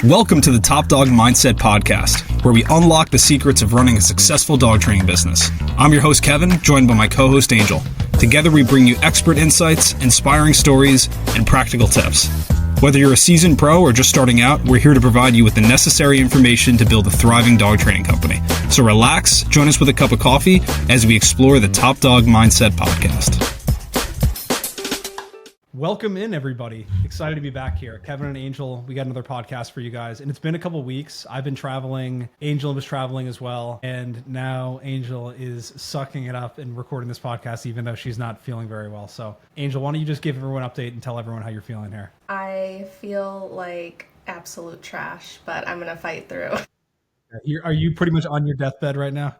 Welcome to the Top Dog Mindset Podcast, where we unlock the secrets of running a successful dog training business. I'm your host, Kevin, joined by my co-host, Angel. Together, we bring you expert insights, inspiring stories, and practical tips. Whether you're a seasoned pro or just starting out, we're here to provide you with the necessary information to build a thriving dog training company. So relax, join us with a cup of coffee as we explore the Top Dog Mindset Podcast. Welcome in, everybody. Excited to be back here. Kevin and Angel, we got another podcast for you guys. And it's been a couple weeks. I've been traveling. Angel was traveling as well. And now Angel is sucking it up and recording this podcast, even though she's not feeling very well. So, Angel, why don't you just give everyone an update and tell everyone how you're feeling here? I feel like absolute trash, but I'm going to fight through. Are you pretty much on your deathbed right now?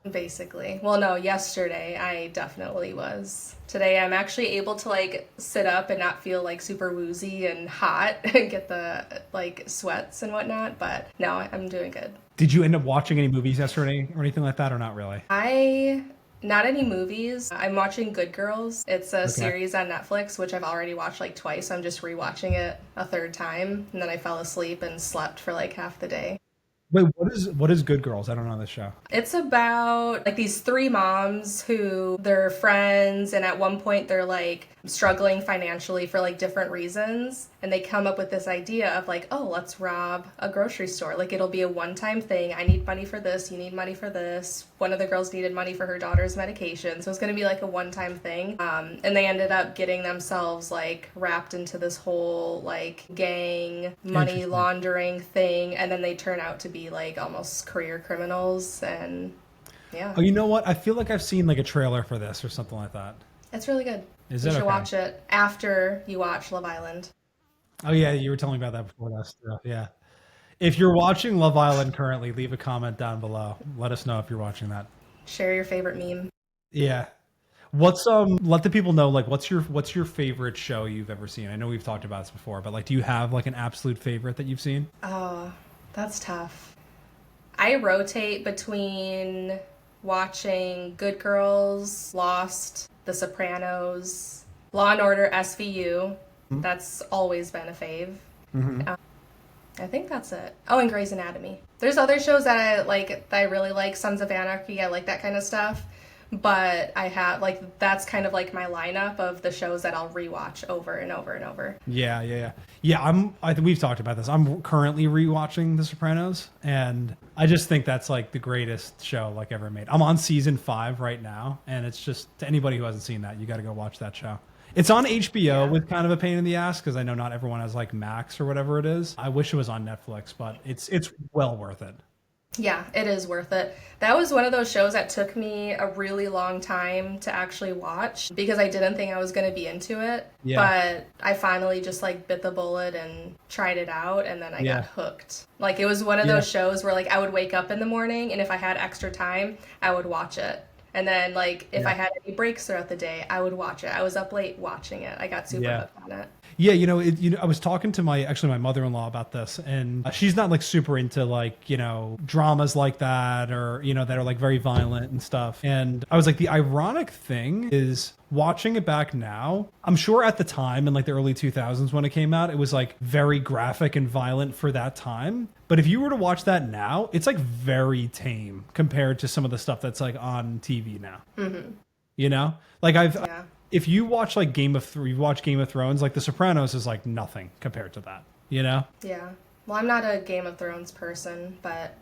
Basically. Well, no, yesterday I definitely was. Today I'm actually able to sit up and not feel super woozy and hot and get the sweats and whatnot, but no, I'm doing good. Did you end up watching any movies yesterday or anything like that, or not really? Not any movies. I'm watching Good Girls. It's a series on Netflix, which I've already watched twice. So I'm just rewatching it a third time, and then I fell asleep and slept for half the day. Wait, what is Good Girls? I don't know this show. It's about these three moms who they're friends, and at one point they're struggling financially for different reasons, and they come up with this idea of oh, let's rob a grocery store. It'll be a one-time thing. I need money for this, you need money for this. One of the girls needed money for her daughter's medication, so it's going to be a one-time thing. And they ended up getting themselves wrapped into this whole gang money laundering thing, and then they turn out to be almost career criminals. And yeah. Oh, you know what? I feel like I've seen a trailer for this or something like that. It's really good. You should watch it after you watch Love Island. Oh yeah, you were telling me about that before that stuff. Yeah. If you're watching Love Island currently, leave a comment down below. Let us know if you're watching that. Share your favorite meme. Yeah. What's let the people know what's your favorite show you've ever seen? I know we've talked about this before, but do you have an absolute favorite that you've seen? Oh, that's tough. I rotate between watching Good Girls, Lost, The Sopranos, Law and Order SVU. Mm-hmm. That's always been a fave. Mm-hmm. I think that's it. Oh, and Grey's Anatomy. There's other shows that I really like. Sons of Anarchy. I like that kind of stuff. But I have that's kind of my lineup of the shows that I'll rewatch over and over and over. Yeah. We've talked about this. I'm currently rewatching The Sopranos, and I just think that's the greatest show ever made. I'm on season 5 right now, and it's just, to anybody who hasn't seen that, you got to go watch that show. It's on HBO with kind of a pain in the ass because I know not everyone has Max or whatever it is. I wish it was on Netflix, but it's well worth it. Yeah, it is worth it. That was one of those shows that took me a really long time to actually watch because I didn't think I was going to be into it. Yeah. But I finally just bit the bullet and tried it out, and then I got hooked. It was one of those shows where I would wake up in the morning, and if I had extra time, I would watch it. And then if I had any breaks throughout the day, I would watch it. I was up late watching it. I got super hooked on it. Yeah, I was talking to my mother-in-law about this, and she's not super into dramas like that, or that are very violent and stuff. And I was the ironic thing is watching it back now, I'm sure at the time in the early 2000s when it came out, it was very graphic and violent for that time. But if you were to watch that now, it's very tame compared to some of the stuff that's on TV now. Mm-hmm. If you watch Game of Thrones, The Sopranos is nothing compared to that, Yeah. Well, I'm not a Game of Thrones person, but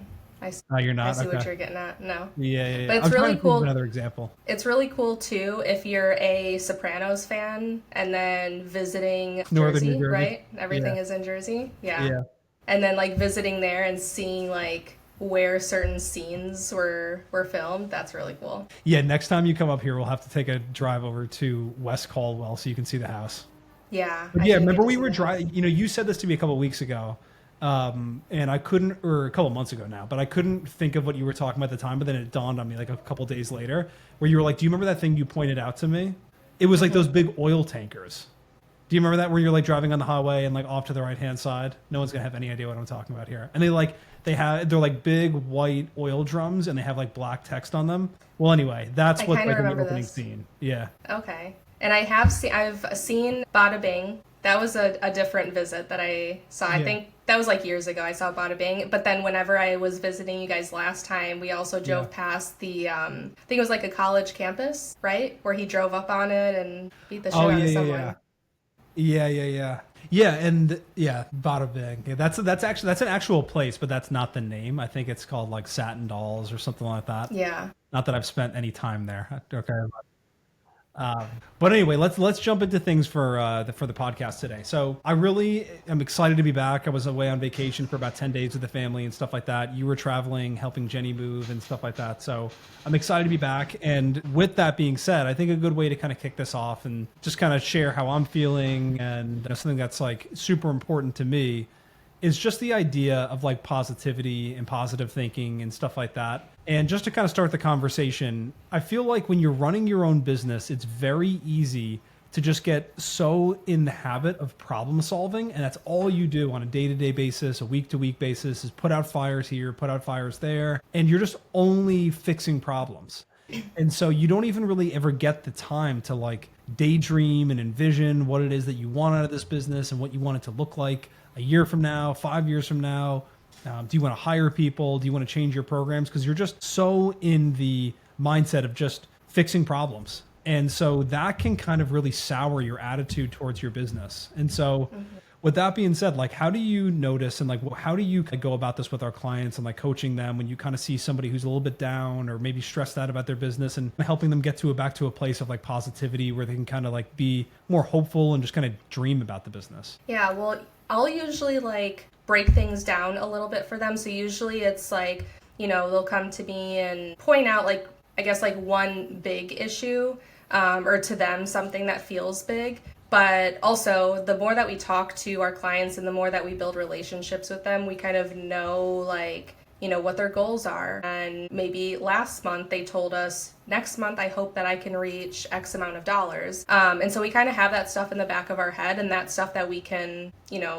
you're not? I see okay. what you're getting at. No. Yeah. But it's really cool. Another example. It's really cool too if you're a Sopranos fan and then visiting Northern Jersey, New Jersey, right? Everything is in Jersey. Yeah. And then visiting there and seeing where certain scenes were filmed. That's really cool. Yeah, next time you come up here, we'll have to take a drive over to West Caldwell so you can see the house. Yeah. But yeah, remember we were driving, you said this to me a couple of weeks ago, and I couldn't, or a couple of months ago now, but I couldn't think of what you were talking about at the time, but then it dawned on me a couple of days later, where you were do you remember that thing you pointed out to me? It was those big oil tankers. Do you remember that where you're driving on the highway and off to the right hand side? No one's gonna have any idea what I'm talking about here. And they're big white oil drums, and they have black text on them. Well, anyway, that's what in the opening scene. Yeah. Okay. And I've seen Bada Bing. That was a different visit that I saw. I think that was like years ago. I saw Bada Bing. But then whenever I was visiting you guys last time, we also drove past the, I think it was like a college campus, right? Where he drove up on it and beat the shit out of someone. Yeah, and Bada Bing. Yeah, that's an actual place, but that's not the name. I think it's called like Satin Dolls or something like that. Yeah. Not that I've spent any time there. Okay. But anyway, let's jump into things for the podcast today. So I really am excited to be back. I was away on vacation for about 10 days with the family and stuff like that. You were traveling, helping Jenny move and stuff like that. So I'm excited to be back. And with that being said, I think a good way to kind of kick this off and just kind of share how I'm feeling and something that's like super important to me is just the idea of like positivity and positive thinking and stuff like that. And just to kind of start the conversation, I feel like when you're running your own business, it's very easy to just get so in the habit of problem solving. And that's all you do on a day-to-day basis, a week-to-week basis, is put out fires here, put out fires there. And you're just only fixing problems. And so you don't even really ever get the time to like daydream and envision what it is that you want out of this business and what you want it to look like a year from now, 5 years from now. Do you want to hire people? Do you want to change your programs? Because you're just so in the mindset of just fixing problems. And so that can kind of really sour your attitude towards your business. And so with that being said, like, how do you notice and like, how do you go about this with our clients and like coaching them when you kind of see somebody who's a little bit down or maybe stressed out about their business and helping them get back to a place of like positivity where they can kind of like be more hopeful and just kind of dream about the business? Yeah, well, I'll usually like break things down a little bit for them. So usually it's like, they'll come to me and point out like, I guess like one big issue, or to them something that feels big. But also the more that we talk to our clients and the more that we build relationships with them, we kind of know like, what their goals are. And maybe last month they told us, next month I hope that I can reach X amount of dollars. And so we kind of have that stuff in the back of our head and that stuff that we can,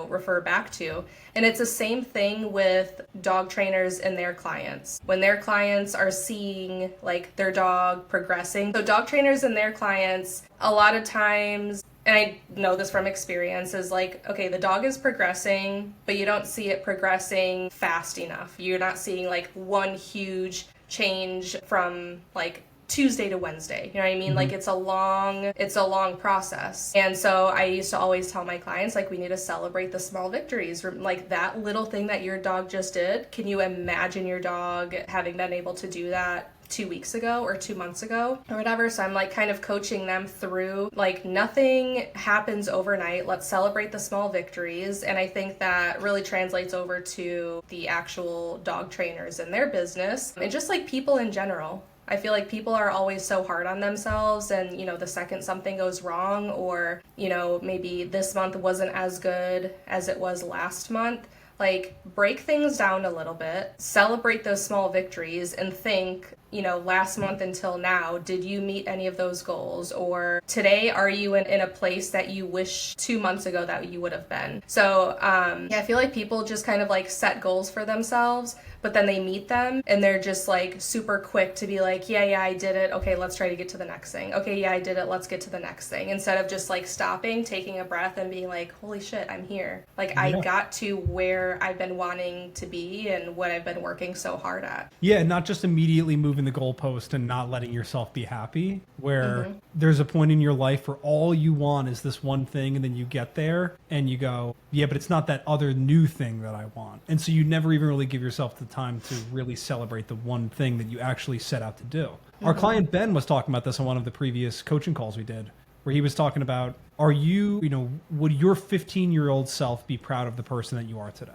refer back to. And it's the same thing with dog trainers and their clients. When their clients are seeing like their dog progressing. So dog trainers and their clients, a lot of times, and I know this from experience, is like, okay, the dog is progressing, but you don't see it progressing fast enough. You're not seeing like one huge change from like Tuesday to Wednesday. You know what I mean? Like it's a long process. And so I used to always tell my clients, like, we need to celebrate the small victories. Like that little thing that your dog just did. Can you imagine your dog having been able to do that 2 weeks ago or 2 months ago or whatever? So I'm like kind of coaching them through like nothing happens overnight. Let's celebrate the small victories. And I think that really translates over to the actual dog trainers and their business and just like people in general. I feel like people are always so hard on themselves and, the second something goes wrong or, maybe this month wasn't as good as it was last month, like break things down a little bit, celebrate those small victories and think, last month until now, did you meet any of those goals? Or today, are you in a place that you wish 2 months ago that you would have been? So, I feel like people just kind of like set goals for themselves, but then they meet them and they're just like super quick to be like, yeah, I did it. Okay, let's try to get to the next thing. Okay, yeah, I did it. Let's get to the next thing. Instead of just like stopping, taking a breath and being like, holy shit, I'm here. Like I got to where I've been wanting to be and what I've been working so hard at. Yeah, not just immediately moving the goalpost and not letting yourself be happy, where there's a point in your life where all you want is this one thing and then you get there and you go, yeah, but it's not that other new thing that I want. And so you never even really give yourself the time to really celebrate the one thing that you actually set out to do. Our client Ben was talking about this on one of the previous coaching calls we did, where he was talking about, would your 15-year-old self be proud of the person that you are today?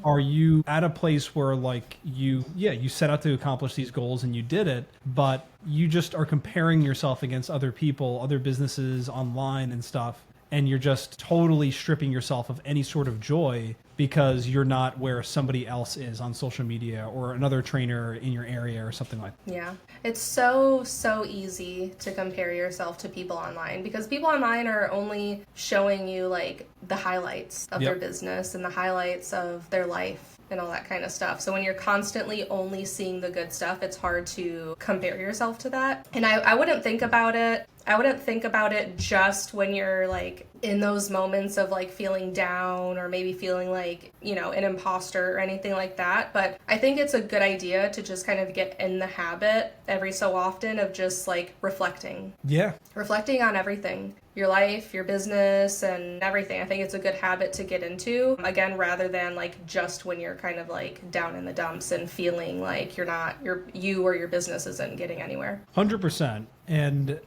Are you at a place where like you set out to accomplish these goals and you did it, but you just are comparing yourself against other people, other businesses online and stuff, and you're just totally stripping yourself of any sort of joy because you're not where somebody else is on social media or another trainer in your area or something like that. Yeah. It's so easy to compare yourself to people online because people online are only showing you like the highlights of their business and the highlights of their life. and all that kind of stuff. So when you're constantly only seeing the good stuff, it's hard to compare yourself to that. And I wouldn't think about it. I wouldn't think about it just when you're like in those moments of like feeling down or maybe feeling like, you know, an imposter or anything like that. But I think it's a good idea to just kind of get in the habit every so often of just like reflecting. Yeah. Reflecting on everything, your life, your business, and everything. I think it's a good habit to get into, again, rather than like just when you're kind of like down in the dumps and feeling like you or your business isn't getting anywhere. 100%. And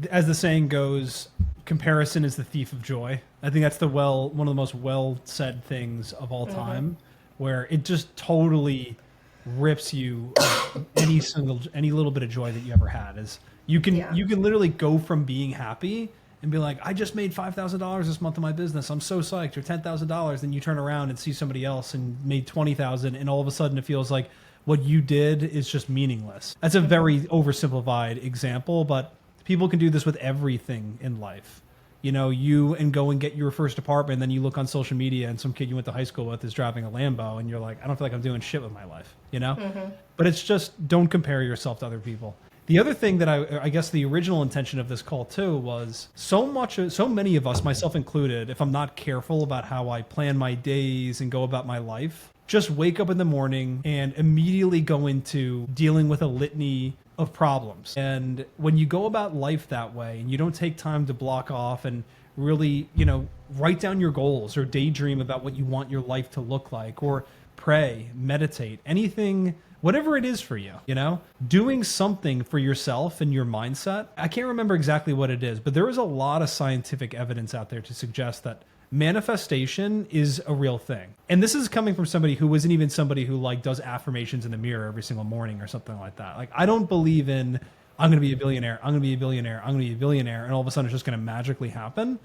as the saying goes, comparison is the thief of joy. I think that's one of the most well said things of all time, where it just totally rips you any little bit of joy that you ever had. Is you can literally go from being happy and be like, I just made $5,000 this month in my business, I'm so psyched, or $10,000. Then you turn around and see somebody else and made 20,000, and all of a sudden it feels like what you did is just meaningless. That's a very oversimplified example, but people can do this with everything in life. You know, go and get your first apartment, and then you look on social media and some kid you went to high school with is driving a Lambo, and you're like, I don't feel like I'm doing shit with my life, you know? But it's just, don't compare yourself to other people. The other thing that I guess the original intention of this call too was so many of us, myself included, if I'm not careful about how I plan my days and go about my life, just wake up in the morning and immediately go into dealing with a litany of problems. And when you go about life that way and you don't take time to block off and really, you know, write down your goals or daydream about what you want your life to look like, or pray, meditate, anything, whatever it is for you, you know, doing something for yourself and your mindset. I can't remember exactly what it is, but there is a lot of scientific evidence out there to suggest that manifestation is a real thing. And this is coming from somebody who isn't even somebody who like does affirmations in the mirror every single morning or something like that. Like, I don't believe in, I'm going to be a billionaire, I'm going to be a billionaire, I'm going to be a billionaire, and all of a sudden it's just going to magically happen.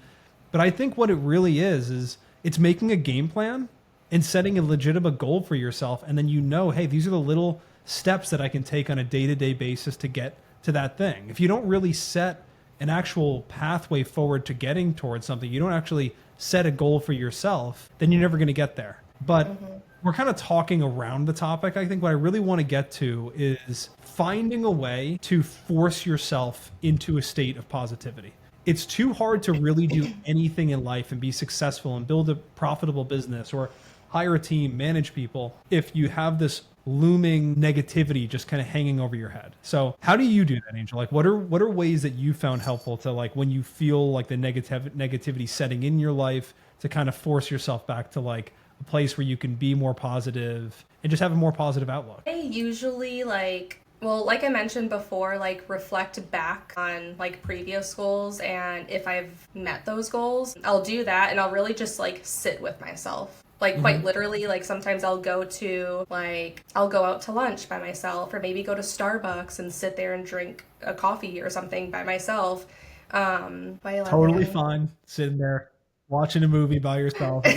But I think what it really is it's making a game plan and setting a legitimate goal for yourself. And then, you know, hey, these are the little steps that I can take on a day-to-day basis to get to that thing. If you don't really set an actual pathway forward to getting towards something, you don't actually set a goal for yourself, then you're never going to get there. But we're kind of talking around the topic. I think what I really want to get to is finding a way to force yourself into a state of positivity. It's too hard to really do anything in life and be successful and build a profitable business or hire a team, manage people, if you have this looming negativity just kind of hanging over your head. So how do you do that, Angel? Like, what are ways that you found helpful to, like, when you feel like the negativity setting in your life, to kind of force yourself back to like a place where you can be more positive and just have a more positive outlook? I usually like I mentioned before, like reflect back on like previous goals, and if I've met those goals, I'll do that, and I'll really just like sit with myself. Like quite literally, like sometimes I'll go out to lunch by myself, or maybe go to Starbucks and sit there and drink a coffee or something by myself. Totally fine sitting there watching a movie by yourself.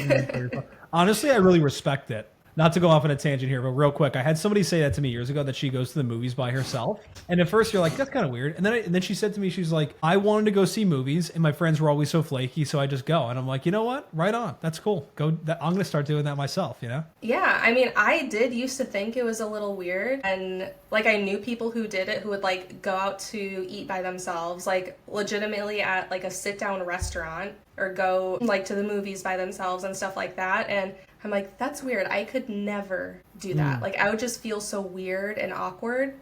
Honestly, I really respect it. Not to go off on a tangent here, but real quick, I had somebody say that to me years ago, that she goes to the movies by herself. And at first you're like, that's kind of weird. And then she said to me, she's like, I wanted to go see movies and my friends were always so flaky, so I just go. And I'm like, you know what? Right on. That's cool. I'm going to start doing that myself, you know? Yeah, I mean, I did used to think it was a little weird. And like, I knew people who did it, who would like go out to eat by themselves, like legitimately at like a sit down restaurant, or go like to the movies by themselves and stuff like that. And I'm like, that's weird. I could never do that. Like, I would just feel so weird and awkward.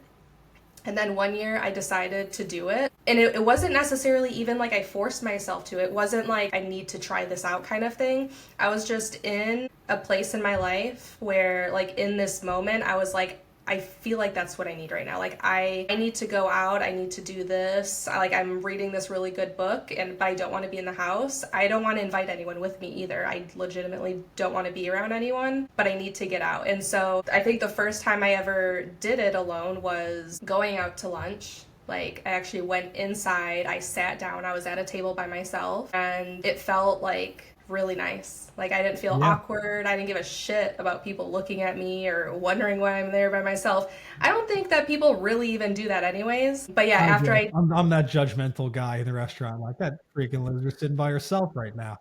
And then one year I decided to do it. And it wasn't necessarily even like I forced myself to. It wasn't like I need to try this out kind of thing. I was just in a place in my life where, like, in this moment, I was like, I feel like that's what I need right now. Like, I need to go out. I need to do this. I'm reading this really good book, but I don't want to be in the house. I don't want to invite anyone with me either. I legitimately don't want to be around anyone, but I need to get out. And so I think the first time I ever did it alone was going out to lunch. Like, I actually went inside. I sat down. I was at a table by myself, and it felt like really nice. Like, I didn't feel awkward. I didn't give a shit about people looking at me or wondering why I'm there by myself. I don't think that people really even do that anyways. But yeah, I'm that judgmental guy in the restaurant, like, that freaking loser sitting by herself right now.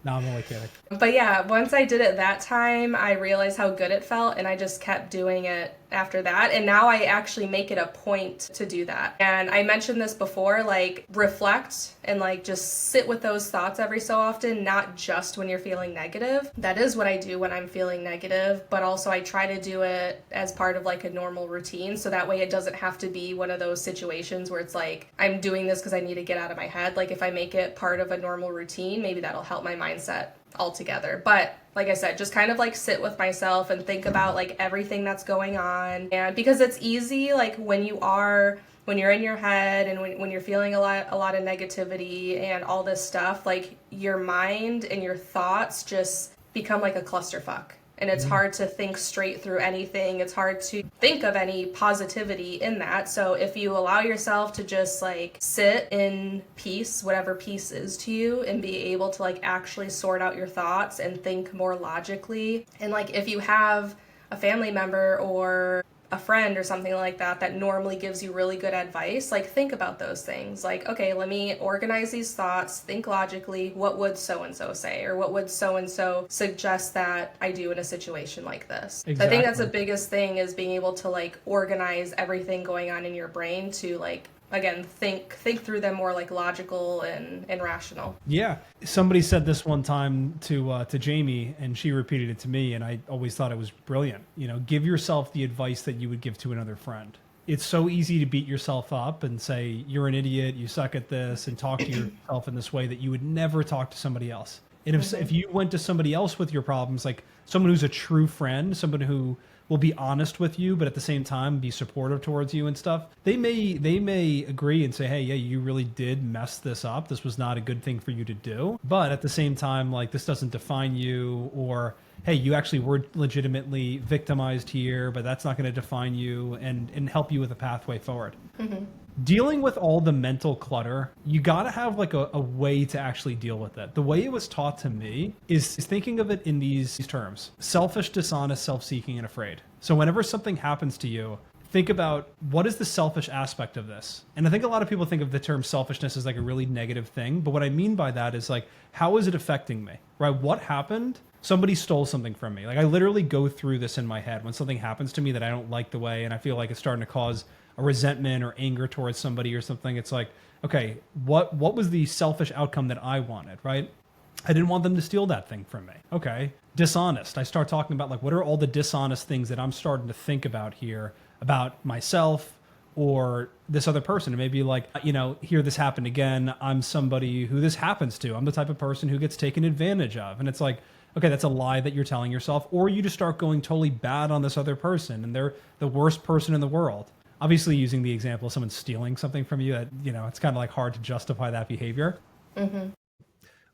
No, I'm only kidding. But yeah, once I did it that time, I realized how good it felt, and I just kept doing it after that. And now I actually make it a point to do that. And I mentioned this before, like reflect and like just sit with those thoughts every so often, not just when you're feeling negative. That is what I do when I'm feeling negative, but also I try to do it as part of like a normal routine. So that way it doesn't have to be one of those situations where it's like, I'm doing this because I need to get out of my head. Like if I make it part of a normal routine, maybe that'll help my mindset altogether. But like I said, just kind of like sit with myself and think about like everything that's going on. And because it's easy, like when you're in your head and when you're feeling a lot of negativity and all this stuff, like your mind and your thoughts just become like a clusterfuck. And it's hard to think straight through anything. It's hard to think of any positivity in that. So if you allow yourself to just like sit in peace, whatever peace is to you, and be able to like actually sort out your thoughts and think more logically. And like if you have a family member or a friend or something like that that normally gives you really good advice, like think about those things. Like, okay, let me organize these thoughts, think logically, what would so-and-so say, or what would so-and-so suggest that I do in a situation like this? Exactly. I think that's the biggest thing, is being able to like organize everything going on in your brain to like, again, think through them more like logical and rational. Yeah. Somebody said this one time to Jamie, and she repeated it to me, and I always thought it was brilliant. You know, give yourself the advice that you would give to another friend. It's so easy to beat yourself up and say, you're an idiot, you suck at this, and talk to yourself in this way that you would never talk to somebody else. And if you went to somebody else with your problems, like someone who's a true friend, someone who will be honest with you, but at the same time be supportive towards you and stuff, they may agree and say, hey, yeah, you really did mess this up. This was not a good thing for you to do. But at the same time, like, this doesn't define you, or hey, you actually were legitimately victimized here, but that's not going to define you, and help you with a pathway forward. Dealing with all the mental clutter, you got to have like a way to actually deal with it. The way it was taught to me is thinking of it in these terms: selfish, dishonest, self-seeking, and afraid. So whenever something happens to you, think about, what is the selfish aspect of this? And I think a lot of people think of the term selfishness as like a really negative thing. But what I mean by that is like, how is it affecting me, right? What happened? Somebody stole something from me. Like I literally go through this in my head when something happens to me that I don't like the way, and I feel like it's starting to cause a resentment or anger towards somebody or something. It's like, okay, what was the selfish outcome that I wanted, right? I didn't want them to steal that thing from me. Okay. Dishonest. I start talking about like, what are all the dishonest things that I'm starting to think about here about myself or this other person? And maybe like, you know, here, this happened again. I'm somebody who this happens to. I'm the type of person who gets taken advantage of. And it's like, okay, that's a lie that you're telling yourself. Or you just start going totally bad on this other person, and they're the worst person in the world. Obviously, using the example of someone stealing something from you, that, you know, it's kind of like hard to justify that behavior.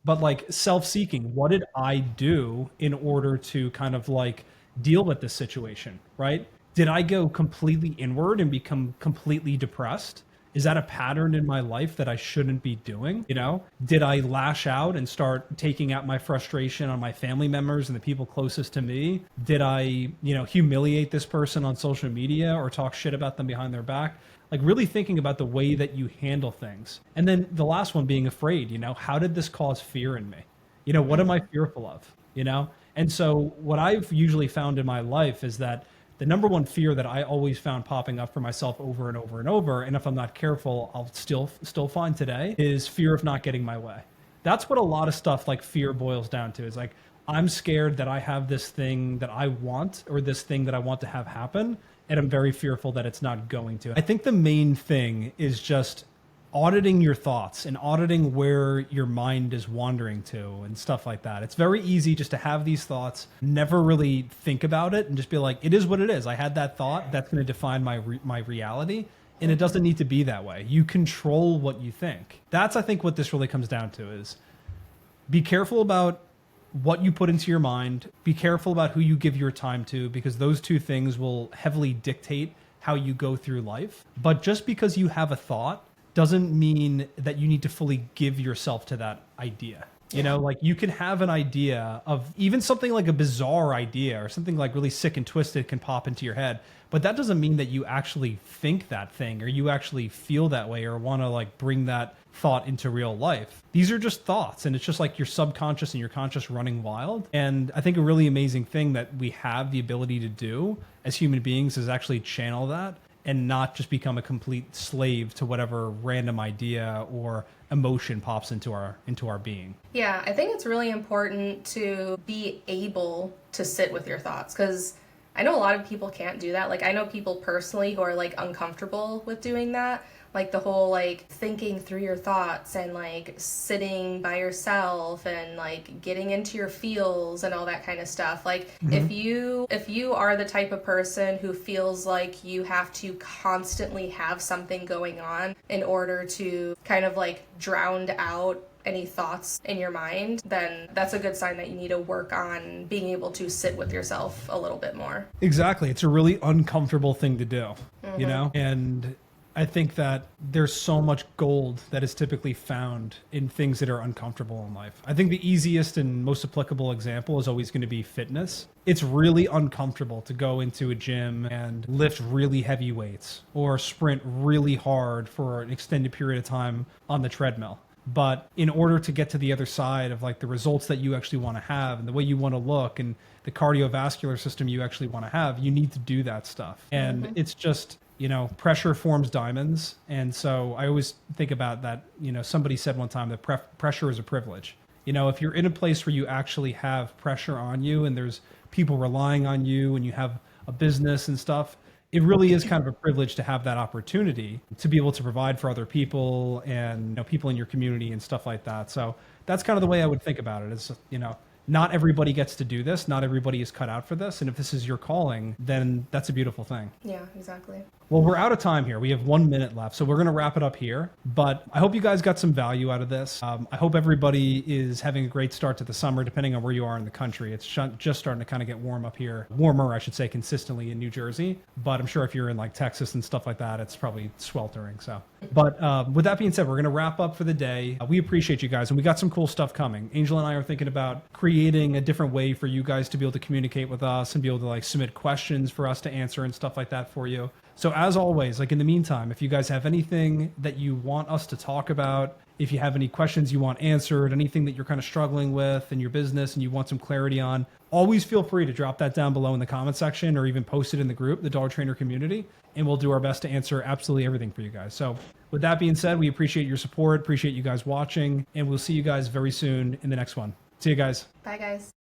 But like self-seeking, what did I do in order to kind of like deal with this situation, right? Did I go completely inward and become completely depressed? Is that a pattern in my life that I shouldn't be doing? You know, did I lash out and start taking out my frustration on my family members and the people closest to me? Did I, you know, humiliate this person on social media or talk shit about them behind their back? Like really thinking about the way that you handle things. And then the last one being afraid, you know, how did this cause fear in me? You know, what am I fearful of? You know? And so what I've usually found in my life is that the number one fear that I always found popping up for myself over and over and over, and if I'm not careful, I'll still find today, is fear of not getting my way. That's what a lot of stuff like fear boils down to. Is like, I'm scared that I have this thing that I want, or this thing that I want to have happen, and I'm very fearful that it's not going to. I think the main thing is just auditing your thoughts and auditing where your mind is wandering to and stuff like that. It's very easy just to have these thoughts, never really think about it, and just be like, it is what it is. I had that thought. That's going to define my reality. And it doesn't need to be that way. You control what you think. That's, I think, what this really comes down to, is be careful about what you put into your mind. Be careful about who you give your time to, because those two things will heavily dictate how you go through life. But just because you have a thought doesn't mean that you need to fully give yourself to that idea. You know, like you can have an idea of even something like a bizarre idea or something like really sick and twisted can pop into your head. But that doesn't mean that you actually think that thing or you actually feel that way or want to like bring that thought into real life. These are just thoughts, and it's just like your subconscious and your conscious running wild. And I think a really amazing thing that we have the ability to do as human beings is actually channel that and not just become a complete slave to whatever random idea or emotion pops into our being. Yeah, I think it's really important to be able to sit with your thoughts, because I know a lot of people can't do that. Like, I know people personally who are like uncomfortable with doing that. Like the whole like thinking through your thoughts and like sitting by yourself and like getting into your feels and all that kind of stuff. Like if you are the type of person who feels like you have to constantly have something going on in order to kind of like drown out any thoughts in your mind, then that's a good sign that you need to work on being able to sit with yourself a little bit more. Exactly. It's a really uncomfortable thing to do, you know? And I think that there's so much gold that is typically found in things that are uncomfortable in life. I think the easiest and most applicable example is always going to be fitness. It's really uncomfortable to go into a gym and lift really heavy weights or sprint really hard for an extended period of time on the treadmill. But in order to get to the other side of like the results that you actually want to have and the way you want to look and the cardiovascular system you actually want to have, you need to do that stuff. And it's just, you know, pressure forms diamonds. And so I always think about that, you know, somebody said one time that pressure is a privilege. You know, if you're in a place where you actually have pressure on you and there's people relying on you and you have a business and stuff, it really is kind of a privilege to have that opportunity to be able to provide for other people and, you know, people in your community and stuff like that. So that's kind of the way I would think about it is, you know, not everybody gets to do this. Not everybody is cut out for this. And if this is your calling, then that's a beautiful thing. Yeah, exactly. Well, we're out of time here. We have 1 minute left, so we're going to wrap it up here. But I hope you guys got some value out of this. I hope everybody is having a great start to the summer, depending on where you are in the country. It's just starting to kind of get warm up here. Warmer, I should say, consistently in New Jersey. But I'm sure if you're in like Texas and stuff like that, it's probably sweltering. So, but with that being said, we're going to wrap up for the day. We appreciate you guys, and we got some cool stuff coming. Angel and I are thinking about creating a different way for you guys to be able to communicate with us and be able to like submit questions for us to answer and stuff like that for you. So as always, like in the meantime, if you guys have anything that you want us to talk about, if you have any questions you want answered, anything that you're kind of struggling with in your business and you want some clarity on, always feel free to drop that down below in the comment section or even post it in the group, the Dog Trainer community, and we'll do our best to answer absolutely everything for you guys. So with that being said, we appreciate your support, appreciate you guys watching, and we'll see you guys very soon in the next one. See you guys. Bye, guys.